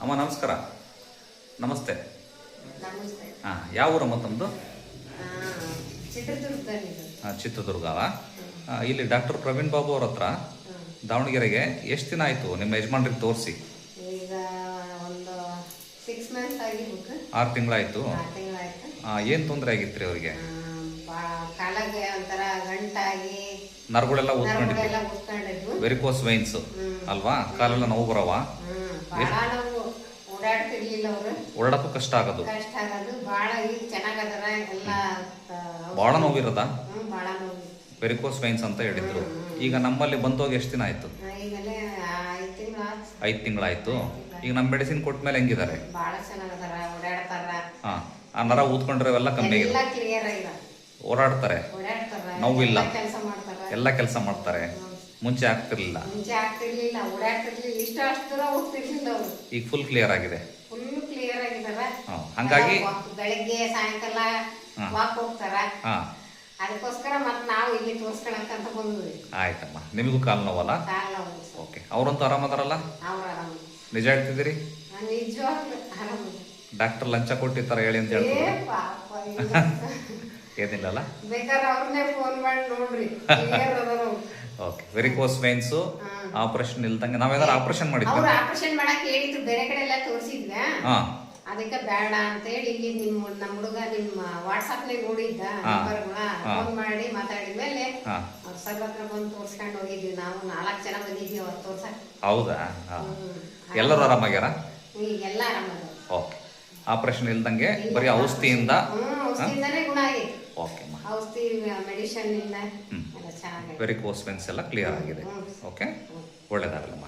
ಅಮ್ಮ ನಮಸ್ಕಾರ. ನಮಸ್ತೆ. ನಮಸ್ತೆ. ಯಾವ ಊರಮ್ಮ ತಮ್ಮದು? ಚಿತ್ರದುರ್ಗವ. ಇಲ್ಲಿ ಡಾಕ್ಟರ್ ಪ್ರವೀಣ್ ಬಾಬು ಅವ್ರ ಹತ್ರ ದಾವಣಗೆರೆಗೆ ಎಷ್ಟು ದಿನ ಆಯಿತು ನಿಮ್ಮ ಯಜಮಾನ್ರಿಗೆ ತೋರಿಸಿ? ಈಗ ಒಂದು 6 ಮಂತ್ಸ್ ಆಗಿರ್ಬೇಕು. 6 ತಿಂಗಳಾಯಿತು. 6 ತಿಂಗಳಾಯ್ತು. ಏನು ತೊಂದರೆ ಆಗಿತ್ತು ರೀ ಅವರಿಗೆ? ಕಾಲಾಗೆ ಒಂಥರ ಗಂಟಾಗಿ ನರಗಳೆಲ್ಲ ಊದ್ಕೊಂಡಿದ್ವು. ವೆರಿಕೋಸ್ ವೈನ್ಸ್ ಅಲ್ವಾ? ಕಾಲೆಲ್ಲ ನೋವು ಬರವ? ಭಾಳ ನೋವು, ಓಡಾಡ್ತಿರ್ಲಿಲ್ಲ ಅವರು. ಓಡಾಡಕ್ಕೂ ಕಷ್ಟ ಆಗೋದು. ಭಾಳ ಈಗ ಚೆನ್ನಾಗದಾರ ಎಲ್ಲ. ಭಾಳ ನೋವಿರೋದಾ? ಭಾಳ ನೋವು. ವೆರಿಕೋಸ್ ವೈನ್ಸ್ ಅಂತ ಹೇಳಿದ್ರು. ಈಗ ನಮ್ಮಲ್ಲಿ ಬಂದೋಗಿ ಎಷ್ಟು ದಿನ ಆಯ್ತು? ಈಗಲೇ 5 ತಿಂಗಳು. 5 ತಿಂಗಳಾಯ್ತು. ಈಗ ನಮ್ಮ ಮೆಡಿಸಿನ್ ಕೊಟ್ಟ ಮೇಲೆ ಹೆಂಗಿದ್ದಾರೆ? ಭಾಳ ಚೆನ್ನಾಗದಾರ, ಓಡಾಡ್ತಾರ. ಆ ನರ ಊದ್ಕೊಂಡಿರೋವೆಲ್ಲ ಕಮ್ಮಿ ಆಗಿದೆ. ಎಲ್ಲ ಕ್ಲಿಯರ್ ಆಗಿದೆ. ಓಡಾಡ್ತಾರೆ, ನೋವಿಲ್ಲ, ಕೆಲಸ ಮಾಡ್ತಾರೆ, ಎಲ್ಲ ಕೆಲಸ ಮಾಡ್ತಾರೆ. ಮುಂಚೆ ಆಗ್ತಿರ್ಲಿಲ್ಲ. ಓಡಾಡ್ತಿರ್ಲಿಲ್ಲ, ಅಷ್ಟು ದೂರ ಹೋಗ್ತಿರ್ಲಿಲ್ಲ ಅವರು. ಈಗ ಫುಲ್ ಕ್ಲಿಯರ್ ಆಗಿದೆ. ಫುಲ್ ಕ್ಲಿಯರ್ ಆಗಿದಾರ. ಹಂಗಾಗಿ ಬೆಳಗ್ಗೆ ಸಾಯಂಕಾಲ ವಾಕ್ ಹೋಗ್ತಾರ. ಅದಕ್ಕೋಸ್ಕರ ಮತ್ತೆ ನಾವು ಇಲ್ಲಿ ತೋರ್ಸ್ಕೊಳಕ್ ಅಂತ ಬಂದ್ವಿ. ಆಯ್ತಮ್ಮ. ನಿಮಗೂ ಕಾಲು ನೋವಲ್ಲ? ಓಕೆ. ಅವ್ರಂತೂ ಆರಾಮದಾರಲ್ಲ? ಅವ್ರು ಆರಾಮ. ನಿಜ ಹೇಳ್ತಿದ್ದೀರಿ? ನಿಜವಾಗ್ಲೂ ಆರಾಮ. ಡಾಕ್ಟರ್ ಲಂಚ ಕೊಟ್ಟಿರ್ತಾರೆ ಹೇಳಿ ಅಂತ ಹೇಳ್ತಾರೆ. ಏನಿಲ್ಲಲ್ಲ, ಬೇಕಾದ್ರೆ ಅವ್ರನ್ನೇ ಫೋನ್ ಮಾಡಿ ನೋಡ್ರಿ. ಓಕೆ. ವೆರಿಕೋಸ್ ವೈನ್ಸ್ ಆಪರೇಷನ್ ಇಲ್ದಂಗೆ ನಾವೇನಾದ್ರು ಆಪರೇಷನ್ ಮಾಡಿದ್ವಿ? ಅವ್ರು ಆಪರೇಷನ್ ಮಾಡಕ್ ಹೇಳಿದ್ರು, ಬೇರೆ ಕಡೆ ಎಲ್ಲ ತೋರಿಸಿದ್ವ. ಅದಕ್ಕೆ ಬೇಡ ಅಂತ ಹೇಳಿ ಇಲ್ಲಿ ನಮ್ಮ ಹುಡುಗ ನಿಮ್ಮ ವಾಟ್ಸಾಪ್ ನೇ ನೋಡಿದ್ದ ನಂಬರ್ಗಳ ಫೋನ್ ಮಾಡಿ ಮಾತಾಡಿದ್ಮೇಲೆ ಅವ್ರ ಸರ್ ಹತ್ರ ಬಂದು ತೋರ್ಸ್ಕೊಂಡು ಹೋಗಿದ್ವಿ. ನಾವು 4 ಜನ ಬಂದಿದ್ವಿ ಅವ್ರು ತೋರ್ಸಕ್. ಹೌದಾ? ಎಲ್ಲರೂ ಆರಾಮಾಗ್ಯಾರ? ಈಗೆಲ್ಲ ಆರಾಮದ. ಓಕೆ. ಆಪರೇಷನ್ ಇಲ್ದಂಗೆ ಬರೀ ಔಷಧಿಯಿಂದ ಔಷಧಿಯಿಂದಾನೇ ಗುಣ ಆಗೈತೆ. ಓಕೆ. ಔಷಧಿ ಮೆಡಿಸಿನ್ ಇಂದ ಎಲ್ಲ ಚೆನ್ನಾಗಿ ವೆರಿಕೋಸ್ ವೈನ್ಸ್ ಎಲ್ಲ ಕ್ಲಿಯರ್ ಆಗಿದೆ. ಓಕೆ, ಒಳ್ಳೇದಾಗಲಮ್ಮ.